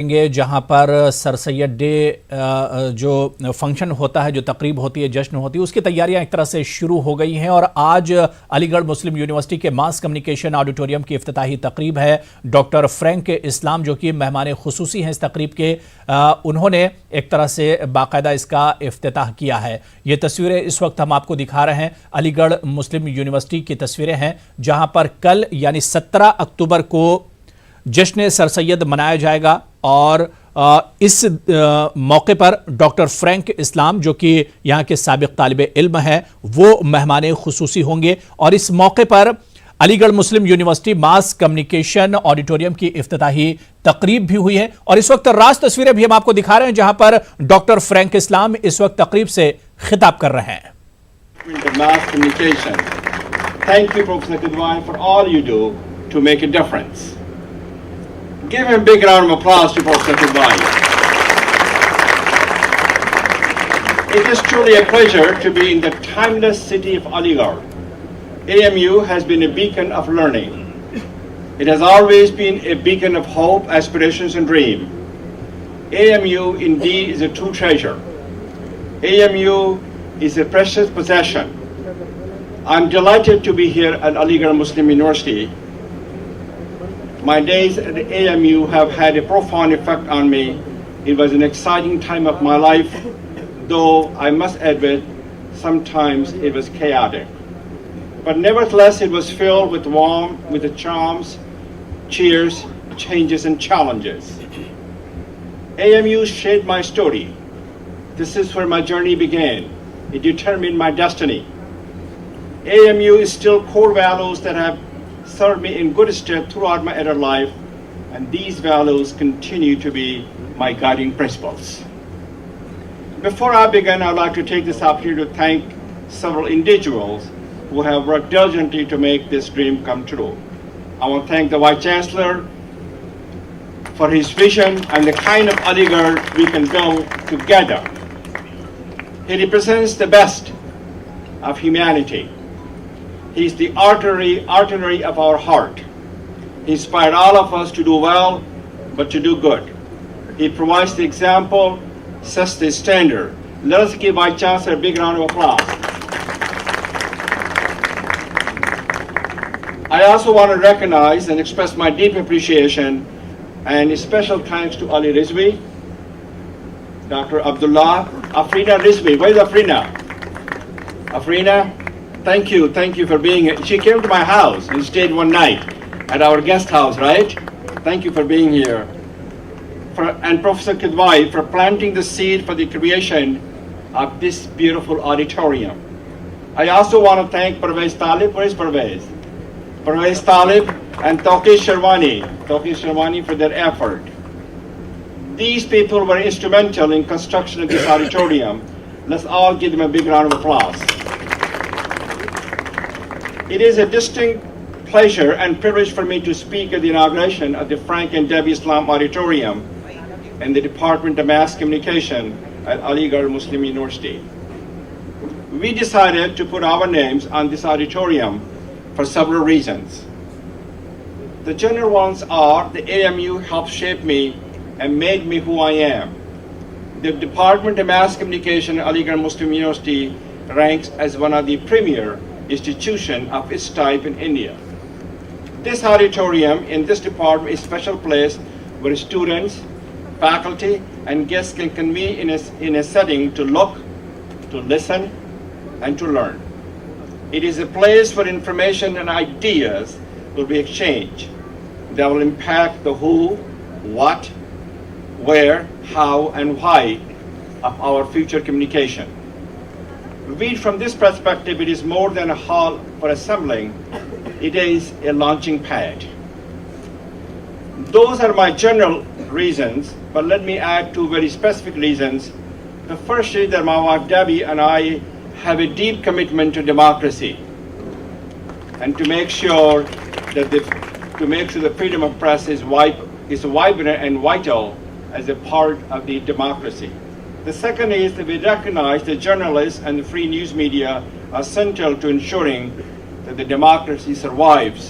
जहां पर sir Syed day जो फंक्शन होता है, जो तकरीब होती है, जश्न होती है, उसकी तैयारियां एक तरह से शुरू हो गई हैं और आज अलीगढ़ मुस्लिम यूनिवर्सिटी के मास कम्युनिकेशन ऑडिटोरियम की इफ्तिताही तकरीब है। डॉक्टर फ्रैंक इस्लाम जो कि मेहमान खुसूसी हैं इस तकरीब के, उन्होंने एक तरह से बाकायदा इसका इफ्तिताह किया है। ये तस्वीरें इस वक्त हम आपको दिखा रहे हैं, अलीगढ़ मुस्लिम यूनिवर्सिटी की तस्वीरें हैं, जहां पर कल यानी 17 अक्टूबर को जश्न सर सैयद मनाया जाएगा और इस मौके पर डॉक्टर फ्रैंक इस्लाम जो कि यहाँ के साबिक तालिब इल्म हैं, वो मेहमान खुसूसी होंगे। और इस मौके पर अलीगढ़ मुस्लिम यूनिवर्सिटी मास कम्युनिकेशन ऑडिटोरियम की इफ्तिताही तकरीब भी हुई है और इस वक्त राज तस्वीरें भी हम आपको दिखा रहे हैं, जहां पर डॉक्टर फ्रैंक इस्लाम इस वक्त तकरीब से खिताब कर रहे हैं। Thank you, Professor Kidwai, for all you do to make a difference. Give him a big round of applause to Professor Kidwai. It is truly a pleasure to be in the timeless city of Aligarh. AMU has been a beacon of learning. It has always been a beacon of hope, aspirations, and dream. AMU indeed is a true treasure. AMU is a precious possession. I'm delighted to be here at Aligarh Muslim University. My days at the AMU have had a profound effect on me. It was an exciting time of my life, though I must admit, sometimes it was chaotic. But nevertheless, it was filled with warmth, with the charms, cheers, changes, and challenges. AMU shaped my story. This is where my journey began. It determined my destiny. AMU is still core values that have served me in good stead throughout my adult life, and these values continue to be my guiding principles. Before I begin, I'd like to take this opportunity to thank several individuals who have worked diligently to make this dream come true. I want to thank the Vice Chancellor for his vision and the kind of Aligarh we can build together. He represents the best of humanity. He's the artillery of our heart. He inspired all of us to do well, but to do good. He provides the example, sets the standard. Let us give Vice Chancellor a big round of applause. I also want to recognize and express my deep appreciation and special thanks to Ali Rizvi, Dr. Abdullah, Afrina Rizvi. Where's Afrina? Afrina, thank you for being here. She came to my house and stayed one night at our guest house, right? Thank you for being here. And Professor Kidwai for planting the seed for the creation of this beautiful auditorium. I also want to thank Parvez Talib. Where is Parvez? Parvez Talib and Tawqi Sharwani for their effort. These people were instrumental in construction of this auditorium. Let's all give them a big round of applause. It is a distinct pleasure and privilege for me to speak at the inauguration of the Frank and Debbie Islam Auditorium in the Department of Mass Communication at Aligarh Muslim University. We decided to put our names on this auditorium for several reasons. The general ones are the AMU helped shape me and made me who I am. The Department of Mass Communication at Aligarh Muslim University ranks as one of the premier institution of its type in India. This auditorium in this department is a special place where students, faculty, and guests can convene in a setting to look, to listen, and to learn. It is a place where information and ideas will be exchanged that will impact the who, what, where, how, and why of our future communication. Viewed from this perspective, it is more than a hall for assembling, it is a launching pad. Those are my general reasons, but let me add two very specific reasons. The first is that my wife Debbie and I have a deep commitment to democracy and to make sure that the freedom of press is vibrant and vital as a part of the democracy. The second is that we recognize that journalists and the free news media are central to ensuring that the democracy survives